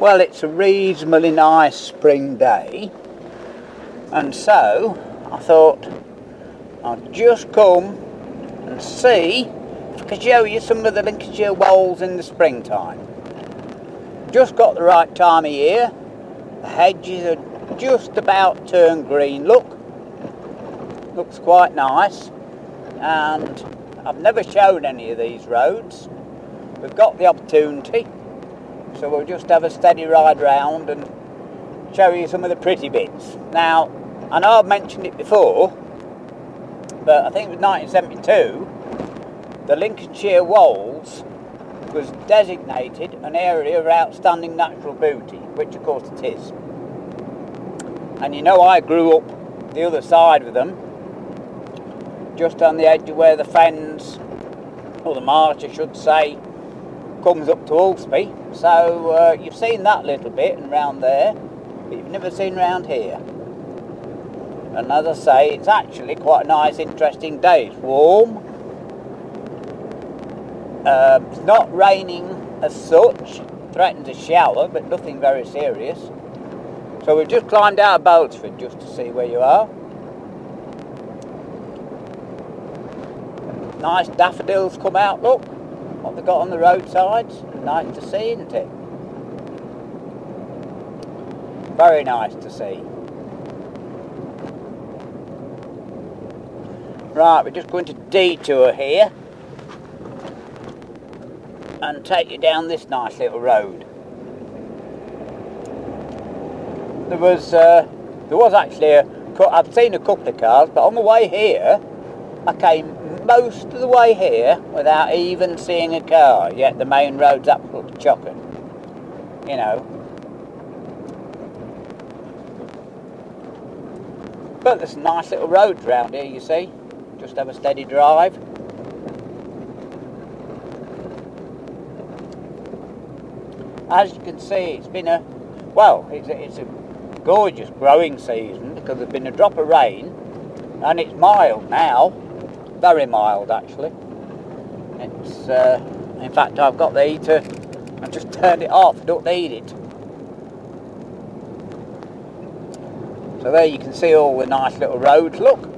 Well, it's a reasonably nice spring day, and so I thought I'd just come and see if I could show you some of the Lincolnshire Wolds in the springtime. Just got the right time of year. The hedges are just about turned green. Looks quite nice, and I've never shown any of these roads. We've got the opportunity, so we'll just have a steady ride round and show you some of the pretty bits. Now, I know I've mentioned it before, but I think it was 1972, the Lincolnshire Wolds was designated an area of outstanding natural beauty, which of course it is. And you know, I grew up the other side of them, just on the edge of where the fens, or the marsh I should say, comes up to Ulsby. So you've seen that little bit and round there, but you've never seen round here. And as I say, it's actually quite a nice, interesting day. It's warm. It's not raining as such. Threatens a shower, but nothing very serious. So we've just climbed out of Boatsford just to see where you are. Nice daffodils come out, look. What they've got on the roadsides. Nice to see, isn't it? Very nice to see. Right, we're just going to detour here and take you down this nice little road. There was actually I've seen a couple of cars, but on the way here, I came most of the way here without even seeing a car, yet the main road's absolutely chocker, you know. But there's some nice little roads round here, you see. Just have a steady drive. As you can see, it's been it's a gorgeous growing season because there's been a drop of rain and it's mild now. Very mild actually. It's in fact, I've got the heater, I've just turned it off, I don't need it. So there you can see all the nice little roads, look.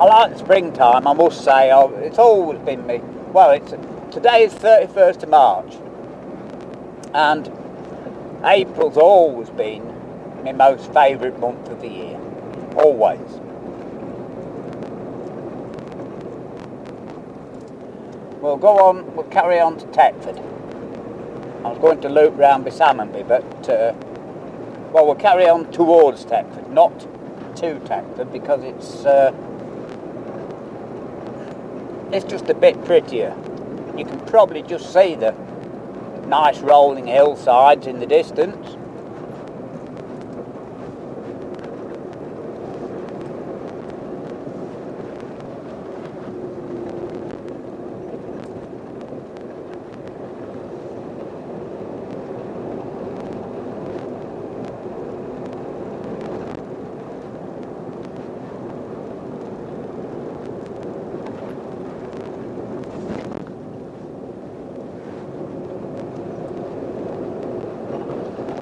I like the springtime, I must say. It's always been me. Well, today is 31st of March, and April's always been my most favourite month of the year. Always. We'll carry on to Tetford. I was going to loop round by Salmonby, but we'll carry on towards Tetford, not to Tetford, because it's just a bit prettier. You can probably just see the nice rolling hillsides in the distance.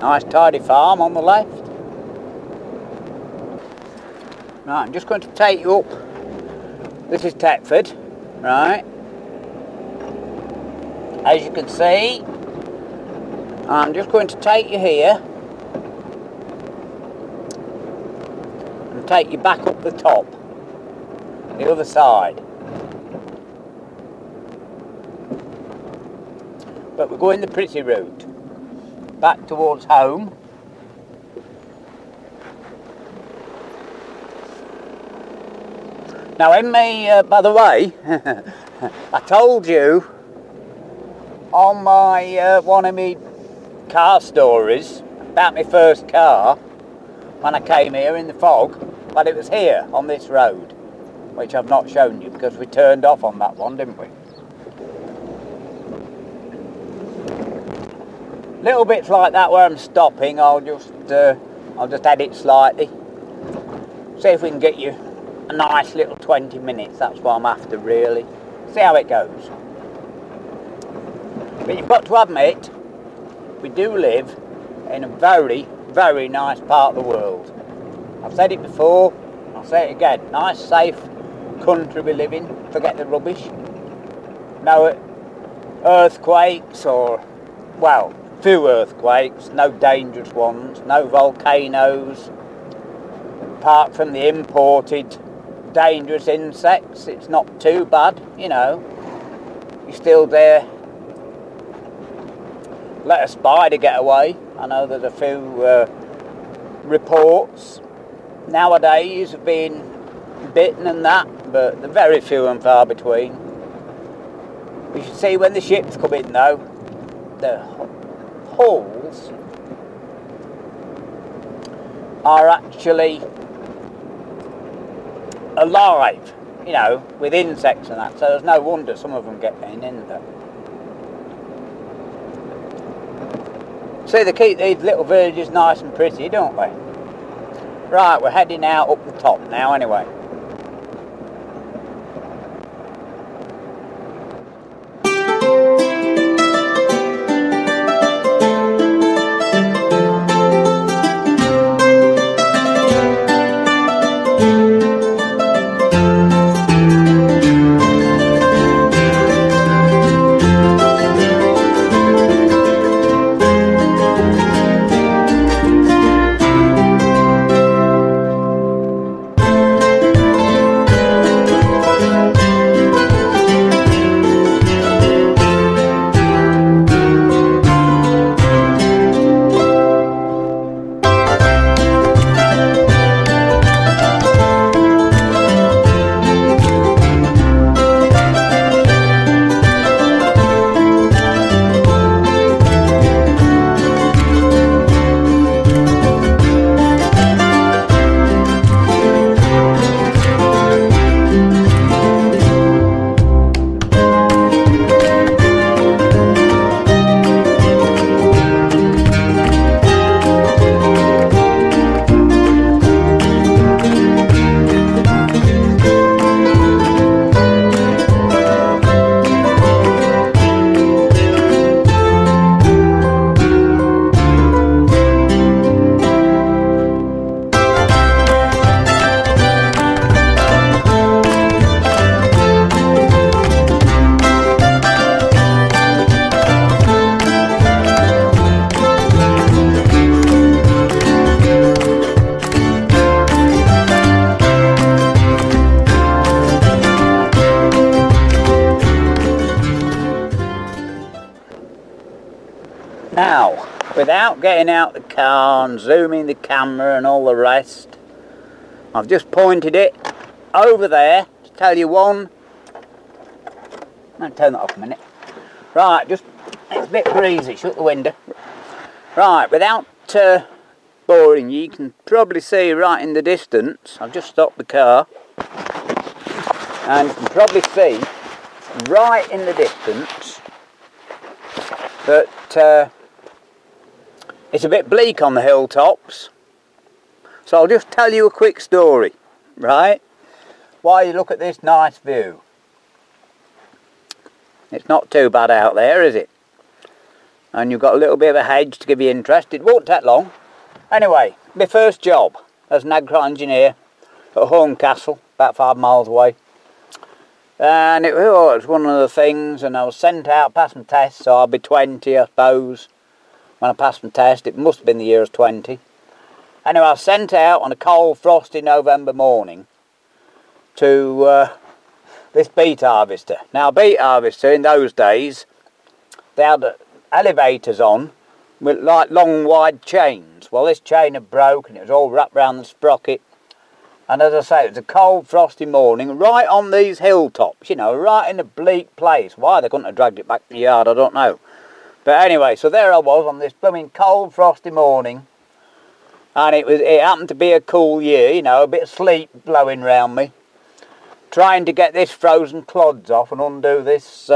Nice tidy farm on the left. Right, I'm just going to take you up. This is Tetford, right? As you can see, I'm just going to take you here and take you back up the top, the other side. But we're going the pretty route. Back towards home. Now in me, by the way, I told you on my one of my car stories about my first car when I came here in the fog, but it was here on this road, which I've not shown you because we turned off on that one, didn't we? Little bits like that where I'm stopping, I'll just edit slightly. See if we can get you a nice little 20 minutes. That's what I'm after, really. See how it goes. But you've got to admit, we do live in a very, very nice part of the world. I've said it before, I'll say it again. Nice, safe country we live in. Forget the rubbish. No earthquakes or, well, few earthquakes, no dangerous ones, no volcanoes. Apart from the imported dangerous insects, it's not too bad, you know. You're still there. Let a spider get away. I know there's a few reports nowadays of being bitten and that, but they're very few and far between. You should see when the ships come in though, the hulls are actually alive, you know, with insects and that, so there's no wonder some of them get in there. See, they keep these little villages nice and pretty, don't they? Right, we're heading out up the top now anyway. Now, without getting out the car and zooming the camera and all the rest, I've just pointed it over there to tell you one. I'll turn that off a minute. Right, just, it's a bit breezy, shut the window. Right, without boring you, you can probably see right in the distance, I've just stopped the car, and you can probably see right in the distance that it's a bit bleak on the hilltops. So I'll just tell you a quick story, right? While you look at this nice view. It's not too bad out there, is it? And you've got a little bit of a hedge to give you interest. It won't take long. Anyway, my first job as an agri engineer at Horncastle, about 5 miles away. And it was one of the things, and I was sent out, passed my test, so I'll be 20, I suppose. When I passed my test, it must have been the year I was 20. Anyway, I was sent out on a cold, frosty November morning to this beet harvester. Now, a beet harvester in those days, they had elevators on with like long, wide chains. Well, this chain had broke and it was all wrapped around the sprocket. And as I say, it was a cold, frosty morning, right on these hilltops, you know, right in a bleak place. Why they couldn't have dragged it back to the yard, I don't know. But anyway, so there I was on this blooming cold, frosty morning. And it happened to be a cool year, you know, a bit of sleet blowing round me. Trying to get this frozen clods off and undo this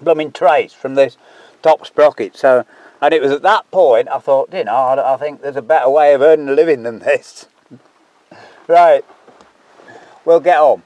blooming trace from this top sprocket. So, and it was at that point I thought, you know, I think there's a better way of earning a living than this. Right, we'll get on.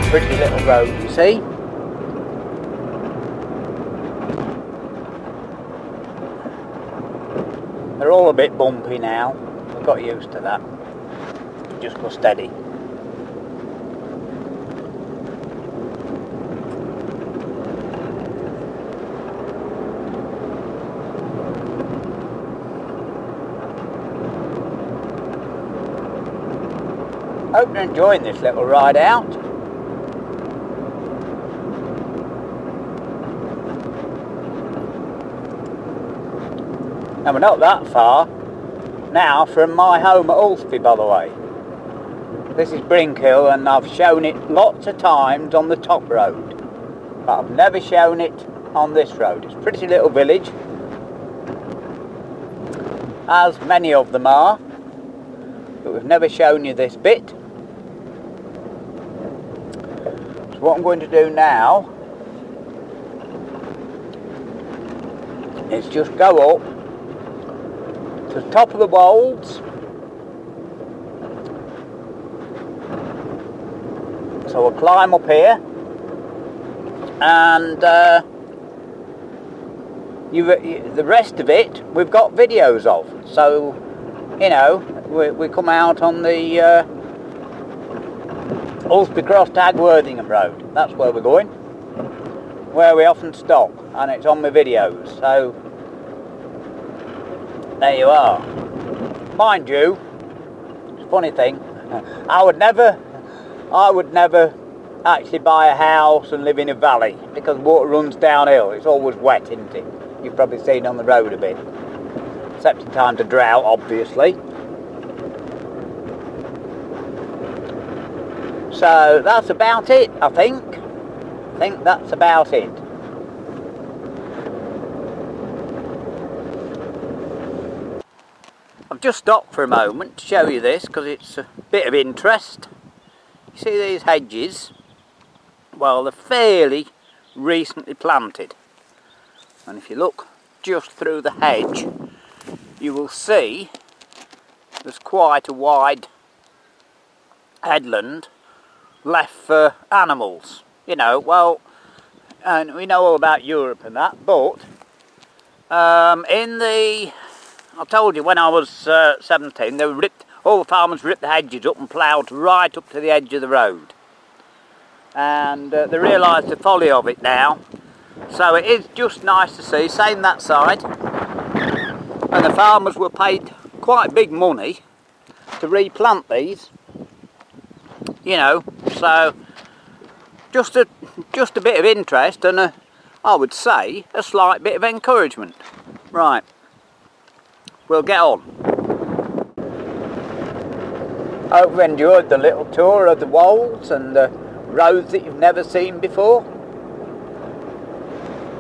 Pretty little road, you see. They're all a bit bumpy now. I've got used to that. Just go steady. Hope you're enjoying this little ride out. And we're not that far now from my home at Ulsby, by the way. This is Brinkhill, and I've shown it lots of times on the top road, but I've never shown it on this road. It's a pretty little village, as many of them are, but we've never shown you this bit. So what I'm going to do now is just go up to the top of the Wolds. So we'll climb up here, and the rest of it we've got videos of. So, you know, we come out on the Ulsby Cross to Agworthingham Road. That's where we're going, where we often stop, and it's on my videos. So there you are. Mind you, it's a funny thing, I would never actually buy a house and live in a valley, because water runs downhill. It's always wet, isn't it? You've probably seen on the road a bit. Except in times of drought, obviously. So that's about it, I think. I think that's about it. I've just stopped for a moment to show you this because it's a bit of interest. You see these hedges? Well, they're fairly recently planted. And if you look just through the hedge, you will see there's quite a wide headland left for animals. You know, well, and we know all about Europe and that, but in the, I told you when I was 17, all the farmers ripped the hedges up and ploughed right up to the edge of the road. And they realised the folly of it now. So it is just nice to see, same that side. And the farmers were paid quite big money to replant these. You know, so just a bit of interest and I would say a slight bit of encouragement. Right, we'll get on. Hope you enjoyed the little tour of the Wolds and the roads that you've never seen before.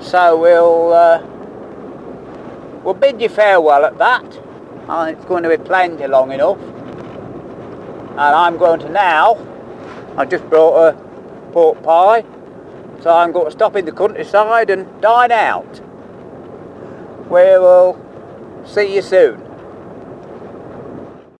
So we'll bid you farewell at that. I think it's going to be plenty long enough. And I'm going to now, I just brought a pork pie, so I'm going to stop in the countryside and dine out. We will see you soon.